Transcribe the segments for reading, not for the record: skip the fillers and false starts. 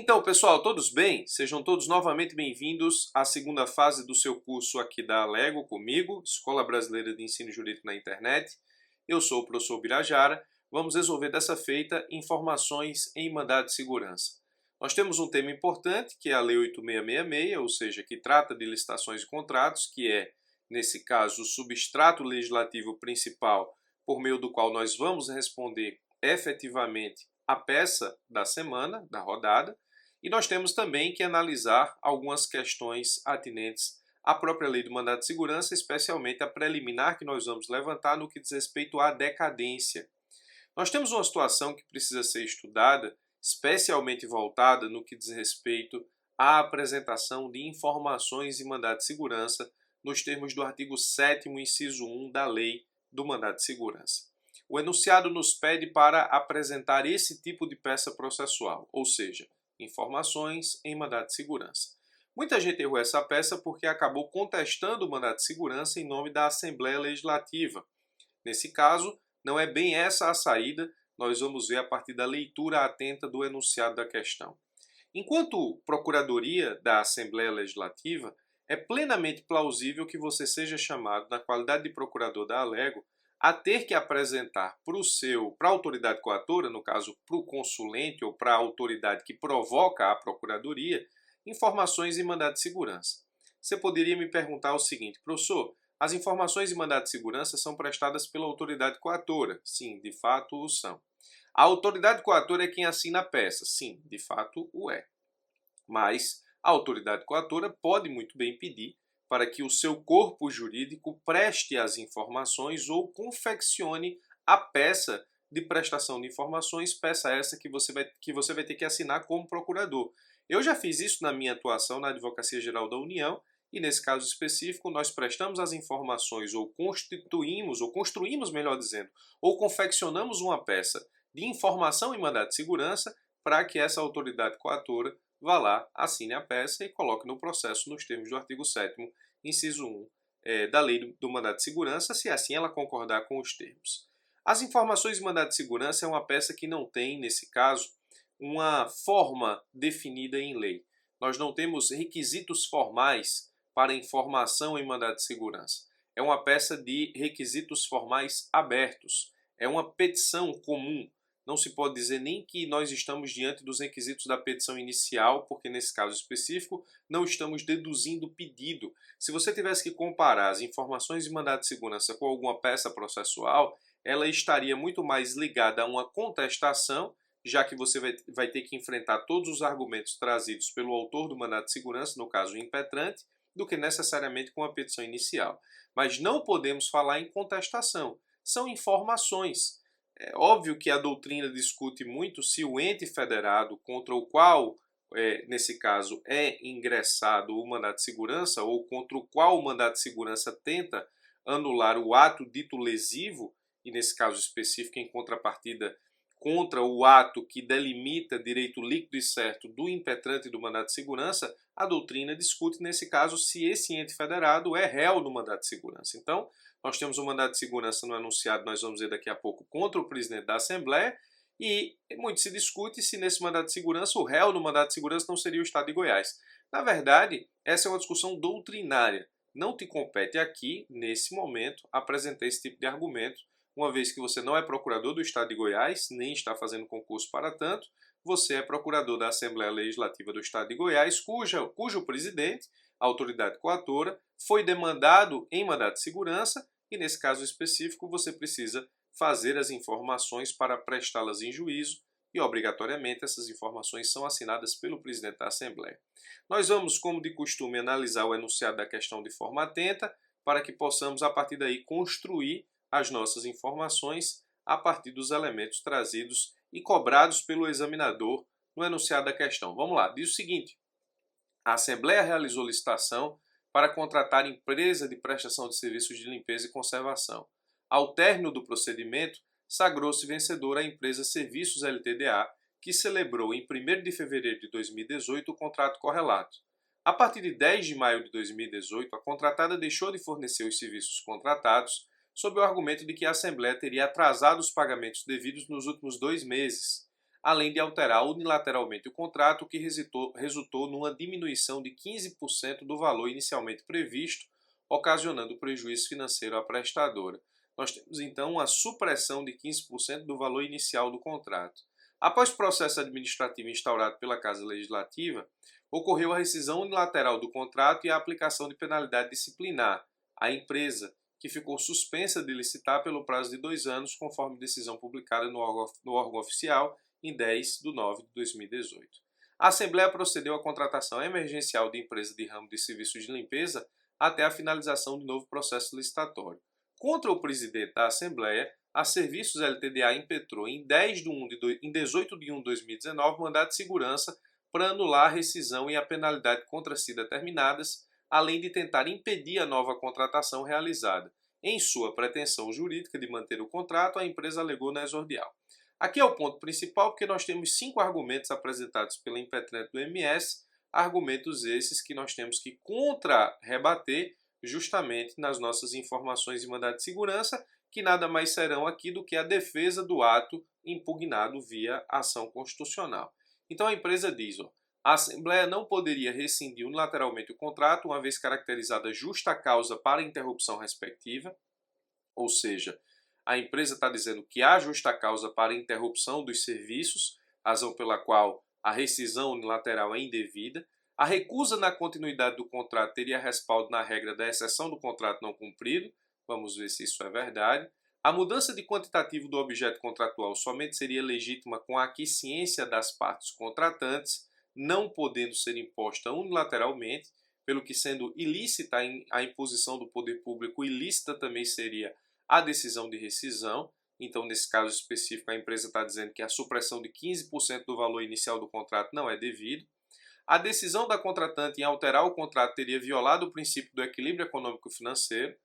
Então, pessoal, todos bem? Sejam todos novamente bem-vindos à segunda fase do seu curso aqui da Alego comigo, Escola Brasileira de Ensino Jurídico na Internet. Eu sou o professor Birajara. Vamos resolver dessa feita informações em mandado de segurança. Nós temos um tema importante, que é a Lei 8666, ou seja, que trata de licitações e contratos, que é, nesse caso, o substrato legislativo principal por meio do qual nós vamos responder efetivamente a peça da semana, da rodada, e nós temos também que analisar algumas questões atinentes à própria lei do mandado de segurança, especialmente a preliminar que nós vamos levantar no que diz respeito à decadência. Nós temos uma situação que precisa ser estudada, especialmente voltada no que diz respeito à apresentação de informações em mandado de segurança, nos termos do artigo 7º, inciso 1 da lei do mandado de segurança. O enunciado nos pede para apresentar esse tipo de peça processual, ou seja, informações em mandado de segurança. Muita gente errou essa peça porque acabou contestando o mandado de segurança em nome da Assembleia Legislativa. Nesse caso, não é bem essa a saída, nós vamos ver a partir da leitura atenta do enunciado da questão. Enquanto Procuradoria da Assembleia Legislativa, é plenamente plausível que você seja chamado, na qualidade de procurador da Alego, a ter que apresentar para a autoridade coatora, no caso para o consulente ou para a autoridade que provoca a procuradoria, informações em mandado de segurança. Você poderia me perguntar o seguinte, professor, as informações em mandado de segurança são prestadas pela autoridade coatora? Sim, de fato o são. A autoridade coatora é quem assina a peça? Sim, de fato o é. Mas a autoridade coatora pode muito bem pedir para que o seu corpo jurídico preste as informações ou confeccione a peça de prestação de informações, peça essa que você vai ter que assinar como procurador. Eu já fiz isso na minha atuação na Advocacia Geral da União e, nesse caso específico, nós prestamos as informações ou construímos, melhor dizendo, ou confeccionamos uma peça de informação em mandado de segurança para que essa autoridade coatora vá lá, assine a peça e coloque no processo nos termos do artigo 7º, inciso 1 da Lei do Mandado de Segurança, se assim ela concordar com os termos. As informações de mandado de segurança é uma peça que não tem, nesse caso, uma forma definida em lei. Nós não temos requisitos formais para informação em mandado de segurança. É uma peça de requisitos formais abertos. É uma petição comum. Não se pode dizer nem que nós estamos diante dos requisitos da petição inicial, porque nesse caso específico não estamos deduzindo pedido. Se você tivesse que comparar as informações de mandado de segurança com alguma peça processual, ela estaria muito mais ligada a uma contestação, já que você vai ter que enfrentar todos os argumentos trazidos pelo autor do mandado de segurança, no caso o impetrante, do que necessariamente com a petição inicial. Mas não podemos falar em contestação. São informações. É óbvio que a doutrina discute muito se o ente federado contra o qual, nesse caso, é ingressado o mandado de segurança ou contra o qual o mandado de segurança tenta anular o ato dito lesivo, e nesse caso específico, em contrapartida, contra o ato que delimita direito líquido e certo do impetrante do mandado de segurança, a doutrina discute, nesse caso, se esse ente federado é réu no mandado de segurança. Então, nós temos um mandado de segurança no enunciado, nós vamos ver daqui a pouco, contra o presidente da Assembleia, e muito se discute se nesse mandado de segurança o réu no mandado de segurança não seria o Estado de Goiás. Na verdade, essa é uma discussão doutrinária. Não te compete aqui, nesse momento, apresentar esse tipo de argumento, uma vez que você não é procurador do Estado de Goiás, nem está fazendo concurso para tanto, você é procurador da Assembleia Legislativa do Estado de Goiás, cujo presidente, a autoridade coatora, foi demandado em mandado de segurança e, nesse caso específico, você precisa fazer as informações para prestá-las em juízo e, obrigatoriamente, essas informações são assinadas pelo presidente da Assembleia. Nós vamos, como de costume, analisar o enunciado da questão de forma atenta para que possamos, a partir daí, construir as nossas informações a partir dos elementos trazidos e cobrados pelo examinador no enunciado da questão. Vamos lá, diz o seguinte: a Assembleia realizou licitação para contratar empresa de prestação de serviços de limpeza e conservação. Ao término do procedimento, sagrou-se vencedora a empresa Serviços LTDA, que celebrou em 1º de fevereiro de 2018 o contrato correlato. A partir de 10 de maio de 2018, a contratada deixou de fornecer os serviços contratados, sob o argumento de que a Assembleia teria atrasado os pagamentos devidos nos últimos 2 meses. além de alterar unilateralmente o contrato, o que resultou numa diminuição de 15% do valor inicialmente previsto, ocasionando prejuízo financeiro à prestadora. Nós temos então uma supressão de 15% do valor inicial do contrato. Após o processo administrativo instaurado pela Casa Legislativa, ocorreu a rescisão unilateral do contrato e a aplicação de penalidade disciplinar à empresa, que ficou suspensa de licitar pelo prazo de 2 anos, conforme decisão publicada no órgão oficial em 10/9/2018. A Assembleia procedeu à contratação emergencial de empresa de ramo de serviços de limpeza até a finalização do novo processo licitatório. Contra o presidente da Assembleia, a Serviços Ltda impetrou em 18 de 1 de 2019 mandado de segurança para anular a rescisão e a penalidade contra si determinadas, além de tentar impedir a nova contratação realizada. Em sua pretensão jurídica de manter o contrato, a empresa alegou na exordial. Aqui é o ponto principal, porque nós temos 5 argumentos apresentados pela impetrante do MS, argumentos esses que nós temos que contra-rebater justamente nas nossas informações de mandado de segurança, que nada mais serão aqui do que a defesa do ato impugnado via ação constitucional. Então a empresa diz, a Assembleia não poderia rescindir unilateralmente o contrato, uma vez caracterizada justa causa para a interrupção respectiva, ou seja, a empresa está dizendo que há justa causa para a interrupção dos serviços, razão pela qual a rescisão unilateral é indevida. A recusa na continuidade do contrato teria respaldo na regra da exceção do contrato não cumprido, vamos ver se isso é verdade. A mudança de quantitativo do objeto contratual somente seria legítima com a aquiescência das partes contratantes, não podendo ser imposta unilateralmente, pelo que, sendo ilícita a imposição do poder público, ilícita também seria a decisão de rescisão. Então, nesse caso específico, a empresa está dizendo que a supressão de 15% do valor inicial do contrato não é devido. A decisão da contratante em alterar o contrato teria violado o princípio do equilíbrio econômico-financeiro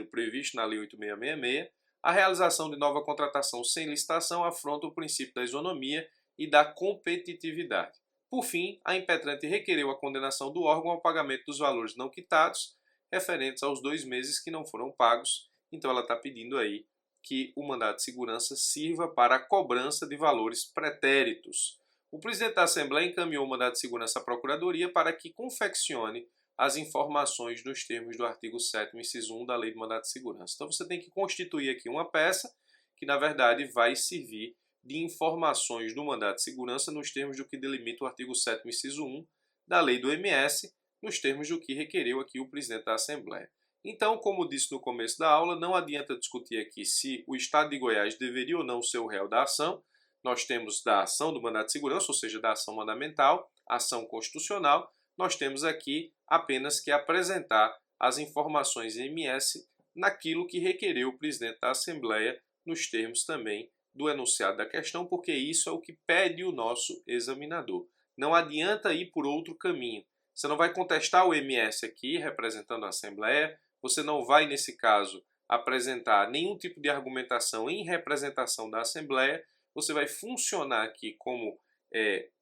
previsto na Lei 8666. A realização de nova contratação sem licitação afronta o princípio da isonomia e da competitividade. Por fim, a impetrante requereu a condenação do órgão ao pagamento dos valores não quitados, referentes aos 2 meses que não foram pagos. Então ela está pedindo aí que o mandado de segurança sirva para a cobrança de valores pretéritos. O presidente da Assembleia encaminhou o mandado de segurança à Procuradoria para que confeccione as informações nos termos do artigo 7º, inciso 1 da Lei de Mandado de Segurança. Então você tem que constituir aqui uma peça que, na verdade, vai servir de informações do mandado de segurança nos termos do que delimita o artigo 7º, inciso 1 da Lei do MS, nos termos do que requereu aqui o presidente da Assembleia. Então, como disse no começo da aula, não adianta discutir aqui se o Estado de Goiás deveria ou não ser o réu da ação. Nós temos da ação do mandado de segurança, ou seja, da ação mandamental, ação constitucional. Nós temos aqui apenas que apresentar as informações em MS naquilo que requereu o presidente da Assembleia, nos termos também do enunciado da questão, porque isso é o que pede o nosso examinador. Não adianta ir por outro caminho. Você não vai contestar o MS aqui, representando a Assembleia, você não vai, nesse caso, apresentar nenhum tipo de argumentação em representação da Assembleia, você vai funcionar aqui como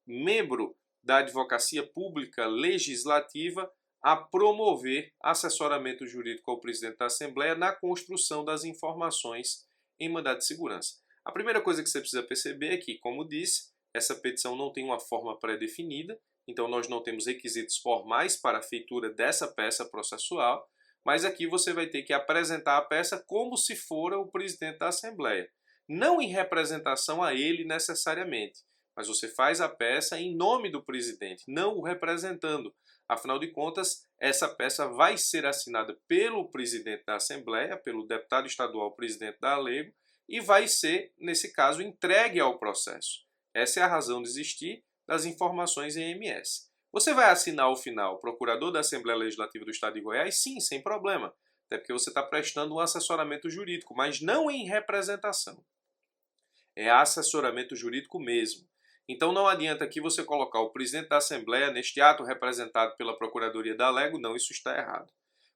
membro da Advocacia Pública Legislativa a promover assessoramento jurídico ao presidente da Assembleia na construção das informações em mandado de segurança. A primeira coisa que você precisa perceber é que, como disse, essa petição não tem uma forma pré-definida, então nós não temos requisitos formais para a feitura dessa peça processual, mas aqui você vai ter que apresentar a peça como se fora o presidente da Assembleia. Não em representação a ele necessariamente, mas você faz a peça em nome do presidente, não o representando. Afinal de contas, essa peça vai ser assinada pelo presidente da Assembleia, pelo deputado estadual presidente da Alego, e vai ser, nesse caso, entregue ao processo. Essa é a razão de existir das informações em MS. Você vai assinar ao final procurador da Assembleia Legislativa do Estado de Goiás? Sim, sem problema. Até porque você está prestando um assessoramento jurídico, mas não em representação. É assessoramento jurídico mesmo. Então não adianta aqui você colocar o presidente da Assembleia neste ato representado pela Procuradoria da Alego, não, isso está errado.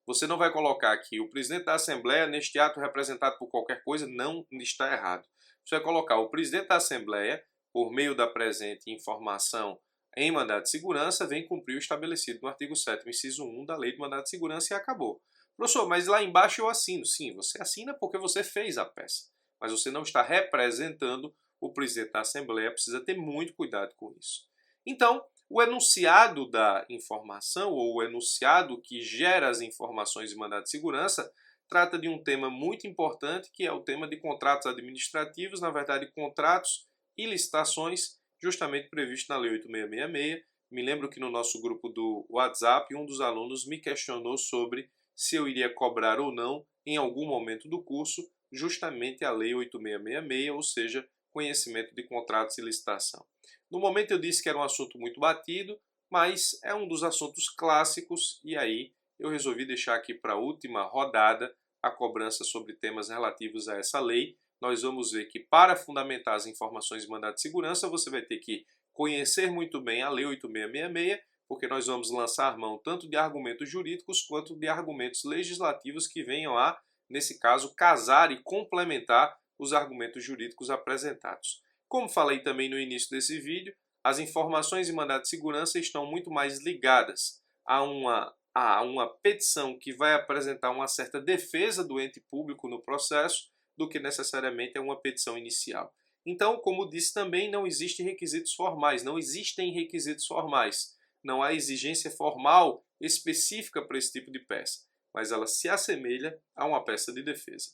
Você não vai colocar aqui o presidente da Assembleia neste ato representado por qualquer coisa, não, está errado. Você vai colocar o presidente da Assembleia, por meio da presente informação em mandado de segurança, vem cumprir o estabelecido no artigo 7º, inciso 1 da Lei de Mandado de Segurança e acabou. Professor, mas lá embaixo eu assino. Sim, você assina porque você fez a peça, mas você não está representando o presidente da Assembleia precisa ter muito cuidado com isso. Então, o enunciado da informação, ou o enunciado que gera as informações de mandado de segurança, trata de um tema muito importante, que é o tema de contratos administrativos, na verdade, contratos e licitações, justamente previsto na Lei 8666. Me lembro que no nosso grupo do WhatsApp, um dos alunos me questionou sobre se eu iria cobrar ou não, em algum momento do curso, justamente a Lei 8666, ou seja, conhecimento de contratos e licitação. No momento eu disse que era um assunto muito batido, mas é um dos assuntos clássicos e aí eu resolvi deixar aqui para a última rodada a cobrança sobre temas relativos a essa lei. Nós vamos ver que para fundamentar as informações de mandado de segurança você vai ter que conhecer muito bem a Lei 8666, porque nós vamos lançar mão tanto de argumentos jurídicos quanto de argumentos legislativos que venham a, nesse caso, casar e complementar os argumentos jurídicos apresentados. Como falei também no início desse vídeo, as informações de mandado de segurança estão muito mais ligadas a uma petição que vai apresentar uma certa defesa do ente público no processo do que necessariamente a uma petição inicial. Então, como disse também, não existem requisitos formais, não há exigência formal específica para esse tipo de peça, mas ela se assemelha a uma peça de defesa.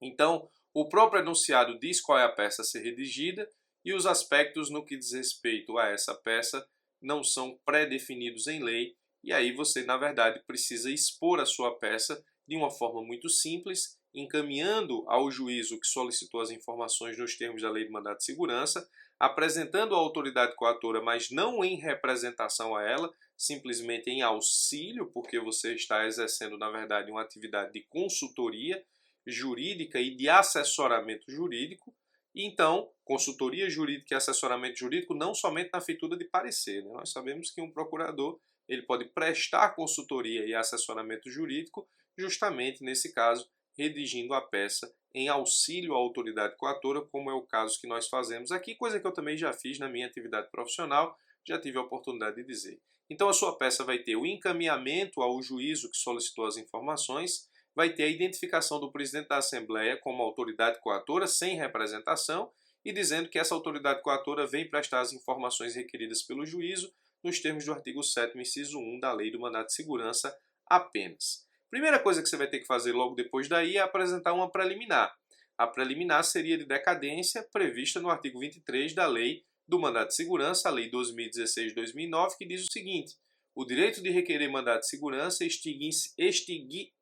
Então, o próprio enunciado diz qual é a peça a ser redigida e os aspectos no que diz respeito a essa peça não são pré-definidos em lei, e aí você, na verdade, precisa expor a sua peça de uma forma muito simples, encaminhando ao juízo que solicitou as informações nos termos da Lei de Mandado de Segurança, apresentando a autoridade coatora, mas não em representação a ela, simplesmente em auxílio, porque você está exercendo, na verdade, uma atividade de consultoria jurídica e de assessoramento jurídico. E então, consultoria jurídica e assessoramento jurídico não somente na feitura de parecer, né? Nós sabemos que um procurador ele pode prestar consultoria e assessoramento jurídico, justamente nesse caso, redigindo a peça em auxílio à autoridade coatora, como é o caso que nós fazemos aqui, coisa que eu também já fiz na minha atividade profissional, já tive a oportunidade de dizer. Então a sua peça vai ter o encaminhamento ao juízo que solicitou as informações, vai ter a identificação do presidente da Assembleia como autoridade coatora, sem representação, e dizendo que essa autoridade coatora vem prestar as informações requeridas pelo juízo, nos termos do artigo 7º, inciso 1 da Lei do Mandado de Segurança apenas. Primeira coisa que você vai ter que fazer logo depois daí é apresentar uma preliminar. A preliminar seria de decadência prevista no artigo 23 da Lei do Mandado de Segurança, a Lei 2016-2009, que diz o seguinte: o direito de requerer mandado de segurança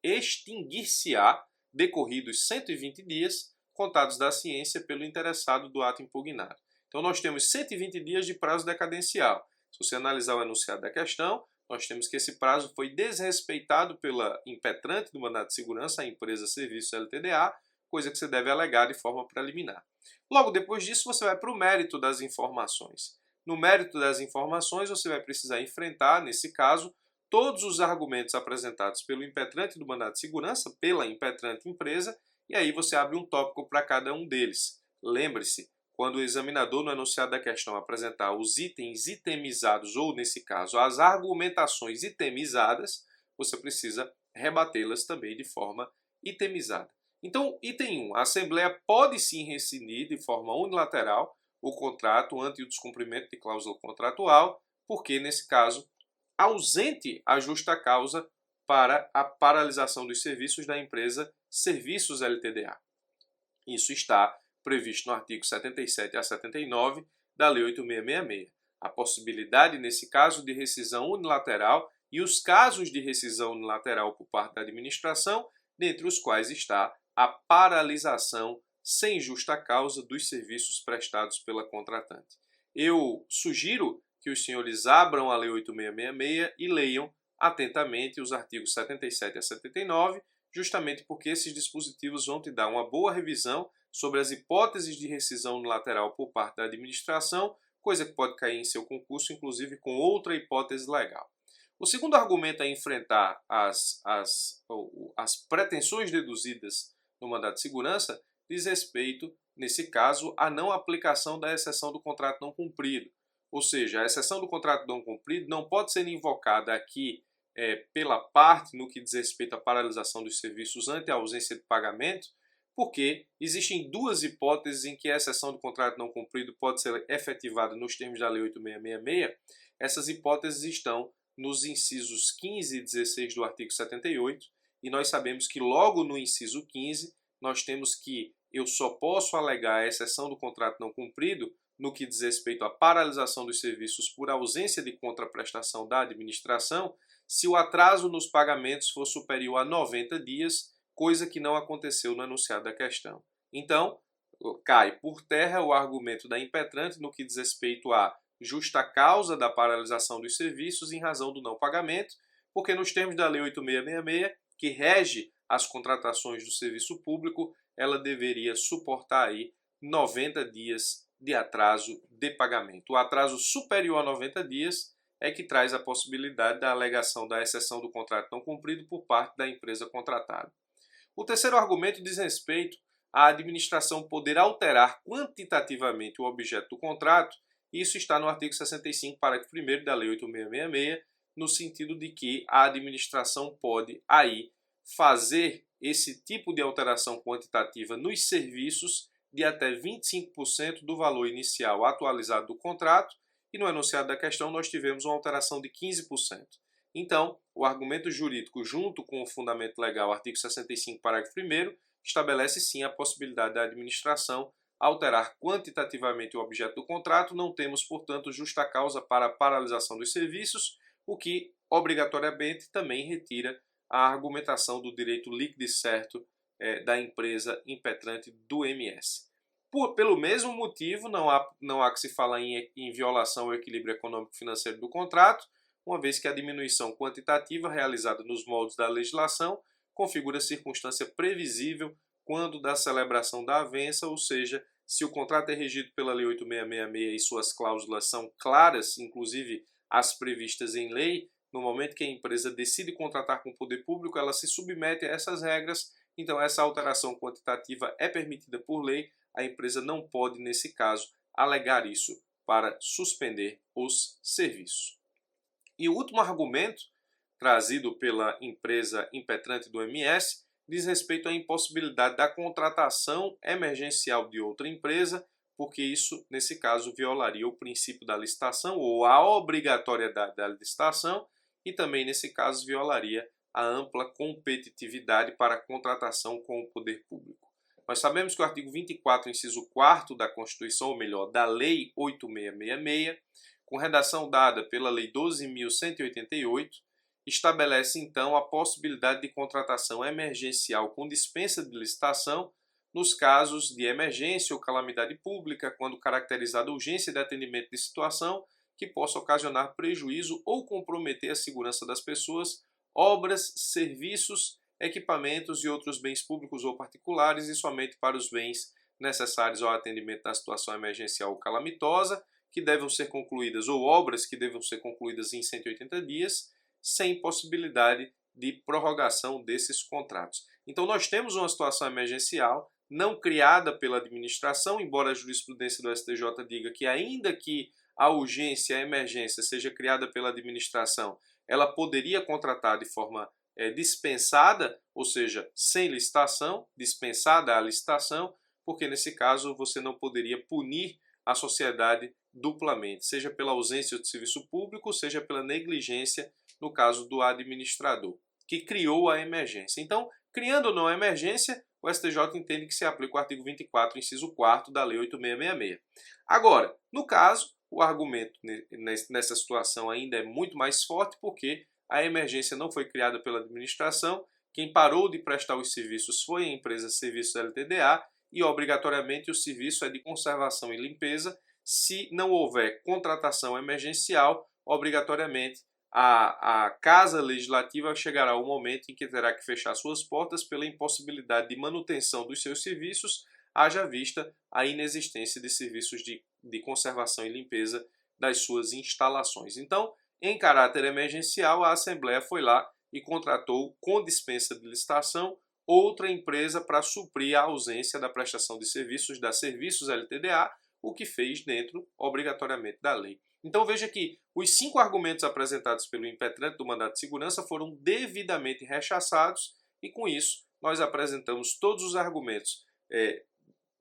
extinguir-se-á decorridos 120 dias, contados da ciência pelo interessado do ato impugnado. Então nós temos 120 dias de prazo decadencial. Se você analisar o enunciado da questão, nós temos que esse prazo foi desrespeitado pela impetrante do mandado de segurança, a empresa Serviços LTDA, coisa que você deve alegar de forma preliminar. Logo depois disso, você vai para o mérito das informações. No mérito das informações, você vai precisar enfrentar, nesse caso, todos os argumentos apresentados pelo impetrante do mandado de segurança, pela impetrante empresa, e aí você abre um tópico para cada um deles. Lembre-se, quando o examinador no enunciado da questão apresentar os itens itemizados, ou nesse caso, as argumentações itemizadas, você precisa rebatê-las também de forma itemizada. Então, item 1. A Assembleia pode sim rescindir de forma unilateral o contrato ante o descumprimento de cláusula contratual, porque, nesse caso, ausente a justa causa para a paralisação dos serviços da empresa Serviços LTDA. Isso está previsto no artigo 77 a 79 da Lei 8666. A possibilidade, nesse caso, de rescisão unilateral e os casos de rescisão unilateral por parte da administração, dentre os quais está a paralisação sem justa causa dos serviços prestados pela contratante. Eu sugiro que os senhores abram a Lei 8666 e leiam atentamente os artigos 77 a 79, justamente porque esses dispositivos vão te dar uma boa revisão sobre as hipóteses de rescisão unilateral por parte da administração, coisa que pode cair em seu concurso, inclusive com outra hipótese legal. O segundo argumento a enfrentar as pretensões deduzidas no mandado de segurança diz respeito, nesse caso, à não aplicação da exceção do contrato não cumprido. Ou seja, a exceção do contrato não cumprido não pode ser invocada aqui pela parte no que diz respeito à paralisação dos serviços ante a ausência de pagamento, porque existem duas hipóteses em que a exceção de contrato não cumprido pode ser efetivada nos termos da Lei 8666. Essas hipóteses estão nos incisos 15 e 16 do artigo 78, e nós sabemos que logo no inciso 15 nós temos que eu só posso alegar a exceção do contrato não cumprido no que diz respeito à paralisação dos serviços por ausência de contraprestação da administração, se o atraso nos pagamentos for superior a 90 dias, coisa que não aconteceu no enunciado da questão. Então, cai por terra o argumento da impetrante no que diz respeito à justa causa da paralisação dos serviços em razão do não pagamento, porque nos termos da Lei 8666, que rege as contratações do serviço público, ela deveria suportar aí 90 dias de atraso de pagamento. O atraso superior a 90 dias é que traz a possibilidade da alegação da exceção do contrato não cumprido por parte da empresa contratada. O terceiro argumento diz respeito à administração poder alterar quantitativamente o objeto do contrato. Isso está no artigo 65, parágrafo 1º da Lei 8666, no sentido de que a administração pode aí fazer esse tipo de alteração quantitativa nos serviços de até 25% do valor inicial atualizado do contrato, e no enunciado da questão nós tivemos uma alteração de 15%. Então, o argumento jurídico, junto com o fundamento legal, artigo 65, parágrafo 1º, estabelece sim a possibilidade da administração alterar quantitativamente o objeto do contrato. Não temos, portanto, justa causa para a paralisação dos serviços, o que obrigatoriamente também retira a argumentação do direito líquido e certo da empresa impetrante do MS. Pelo mesmo motivo, não há que se falar em violação ao equilíbrio econômico-financeiro do contrato, uma vez que a diminuição quantitativa realizada nos moldes da legislação configura circunstância previsível quando da celebração da avença, ou seja, se o contrato é regido pela Lei 8666 e suas cláusulas são claras, inclusive as previstas em lei, no momento que a empresa decide contratar com o poder público, ela se submete a essas regras. Então, essa alteração quantitativa é permitida por lei. A empresa não pode, nesse caso, alegar isso para suspender os serviços. E o último argumento, trazido pela empresa impetrante do MS, diz respeito à impossibilidade da contratação emergencial de outra empresa, porque isso, nesse caso, violaria o princípio da licitação ou a obrigatoriedade da licitação, e também, nesse caso, violaria a ampla competitividade para a contratação com o poder público. Nós sabemos que o artigo 24, inciso 4º da Constituição, ou melhor, da Lei 8666, com redação dada pela Lei 12.188, estabelece então a possibilidade de contratação emergencial com dispensa de licitação nos casos de emergência ou calamidade pública, quando caracterizada urgência de atendimento de situação que possa ocasionar prejuízo ou comprometer a segurança das pessoas, obras, serviços, equipamentos e outros bens públicos ou particulares, e somente para os bens necessários ao atendimento da situação emergencial ou calamitosa, que devem ser concluídas, ou obras que devem ser concluídas em 180 dias, sem possibilidade de prorrogação desses contratos. Então nós temos uma situação emergencial não criada pela administração, embora a jurisprudência do STJ diga que ainda que a urgência, a emergência seja criada pela administração, ela poderia contratar de forma dispensada, ou seja, sem licitação, dispensada a licitação, porque nesse caso você não poderia punir a sociedade duplamente, seja pela ausência de serviço público, seja pela negligência no caso do administrador, que criou a emergência. Então, criando ou não a emergência, o STJ entende que se aplica o artigo 24, inciso 4º da Lei 8666. Agora, no caso, o argumento nessa situação ainda é muito mais forte, porque a emergência não foi criada pela administração, quem parou de prestar os serviços foi a empresa Serviços LTDA, e obrigatoriamente o serviço é de conservação e limpeza. Se não houver contratação emergencial, obrigatoriamente a Casa Legislativa chegará ao momento em que terá que fechar suas portas pela impossibilidade de manutenção dos seus serviços, haja vista a inexistência de serviços de conservação e limpeza das suas instalações. Então, em caráter emergencial, a Assembleia foi lá e contratou, com dispensa de licitação, outra empresa para suprir a ausência da prestação de serviços da Serviços LTDA, o que fez dentro, obrigatoriamente, da lei. Então veja que os 5 argumentos apresentados pelo impetrante do mandato de segurança foram devidamente rechaçados, e com isso nós apresentamos todos os argumentos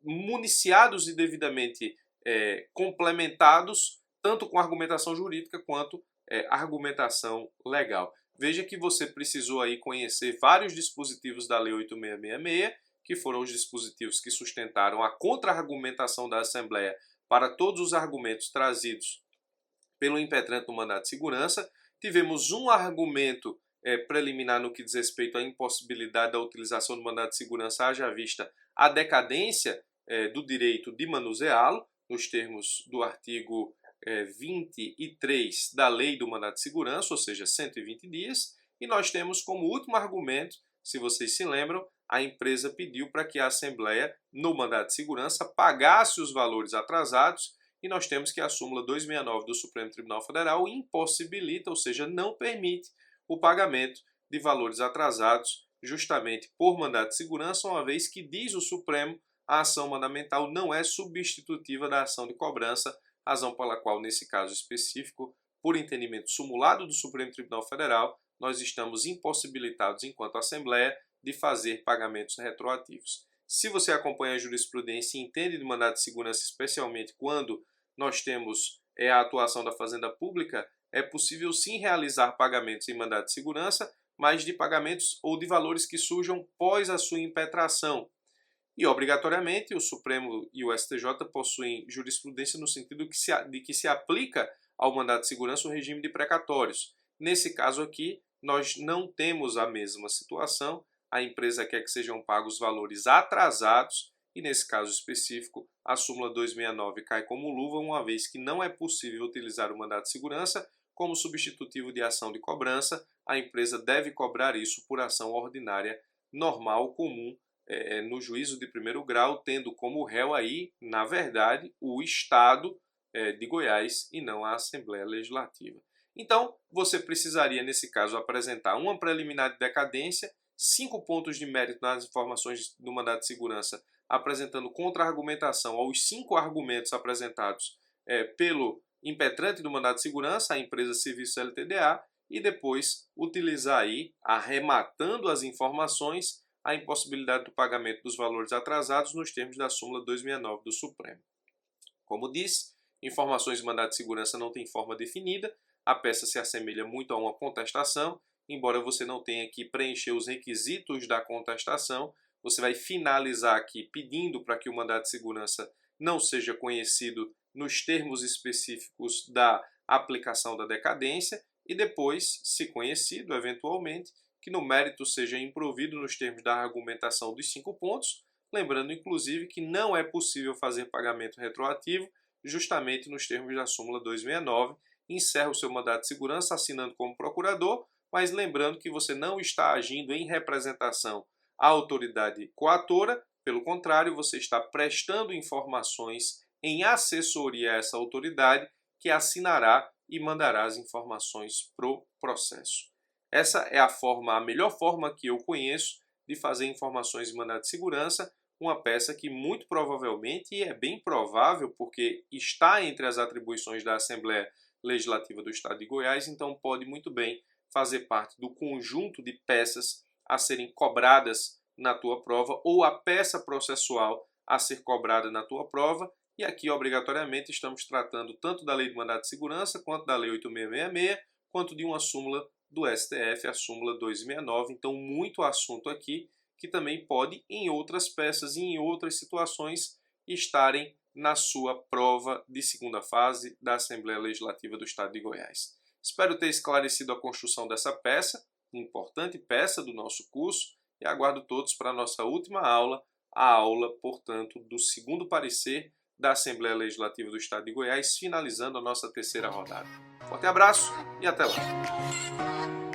municiados e devidamente complementados, tanto com argumentação jurídica quanto argumentação legal. Veja que você precisou aí conhecer vários dispositivos da Lei 8666, que foram os dispositivos que sustentaram a contra-argumentação da Assembleia para todos os argumentos trazidos pelo impetrante do mandado de segurança. Tivemos um argumento preliminar no que diz respeito à impossibilidade da utilização do mandado de segurança, haja vista a decadência do direito de manuseá-lo, nos termos do artigo 23 da Lei do Mandado de Segurança, ou seja, 120 dias. E nós temos como último argumento, se vocês se lembram, a empresa pediu para que a Assembleia, no mandado de segurança, pagasse os valores atrasados, e nós temos que a súmula 269 do Supremo Tribunal Federal impossibilita, ou seja, não permite o pagamento de valores atrasados justamente por mandado de segurança, uma vez que, diz o Supremo, a ação mandamental não é substitutiva da ação de cobrança, razão pela qual, nesse caso específico, por entendimento sumulado do Supremo Tribunal Federal, nós estamos impossibilitados, enquanto Assembleia, de fazer pagamentos retroativos. Se você acompanha a jurisprudência e entende de mandado de segurança, especialmente quando nós temos a atuação da Fazenda Pública, é possível sim realizar pagamentos em mandado de segurança, mas de pagamentos ou de valores que surjam pós a sua impetração. E, obrigatoriamente, o Supremo e o STJ possuem jurisprudência no sentido de que se aplica ao mandado de segurança o regime de precatórios. Nesse caso aqui, nós não temos a mesma situação. A empresa quer que sejam pagos valores atrasados e, nesse caso específico, a súmula 269 cai como luva, uma vez que não é possível utilizar o mandado de segurança como substitutivo de ação de cobrança. A empresa deve cobrar isso por ação ordinária, normal, comum, no juízo de primeiro grau, tendo como réu aí, na verdade, o Estado de Goiás e não a Assembleia Legislativa. Então, você precisaria, nesse caso, apresentar uma preliminar de decadência, 5 pontos de mérito nas informações do mandado de segurança, apresentando contra-argumentação aos 5 argumentos apresentados pelo impetrante do mandado de segurança, a empresa Serviço LTDA, e depois utilizar aí, arrematando as informações, a impossibilidade do pagamento dos valores atrasados nos termos da súmula 269 do Supremo. Como disse, informações de mandado de segurança não têm forma definida, a peça se assemelha muito a uma contestação, embora você não tenha que preencher os requisitos da contestação, você vai finalizar aqui pedindo para que o mandado de segurança não seja conhecido nos termos específicos da aplicação da decadência e depois, se conhecido, eventualmente, que no mérito seja improvido nos termos da argumentação dos 5 pontos, lembrando inclusive que não é possível fazer pagamento retroativo, justamente nos termos da súmula 269, encerra o seu mandado de segurança assinando como procurador, mas lembrando que você não está agindo em representação à autoridade coatora, pelo contrário, você está prestando informações em assessoria a essa autoridade que assinará e mandará as informações pro processo. Essa é a melhor forma que eu conheço de fazer informações de mandado de segurança, uma peça que muito provavelmente, e é bem provável porque está entre as atribuições da Assembleia Legislativa do Estado de Goiás, então pode muito bem fazer parte do conjunto de peças a serem cobradas na tua prova ou a peça processual a ser cobrada na tua prova. E aqui, obrigatoriamente, estamos tratando tanto da Lei de Mandado de Segurança, quanto da Lei 8666, quanto de uma súmula do STF, a súmula 269. Então, muito assunto aqui que também pode, em outras peças e em outras situações, estarem na sua prova de segunda fase da Assembleia Legislativa do Estado de Goiás. Espero ter esclarecido a construção dessa peça, importante peça do nosso curso, e aguardo todos para a nossa última aula, a aula, portanto, do segundo parecer da Assembleia Legislativa do Estado de Goiás, finalizando a nossa terceira rodada. Forte abraço e até lá!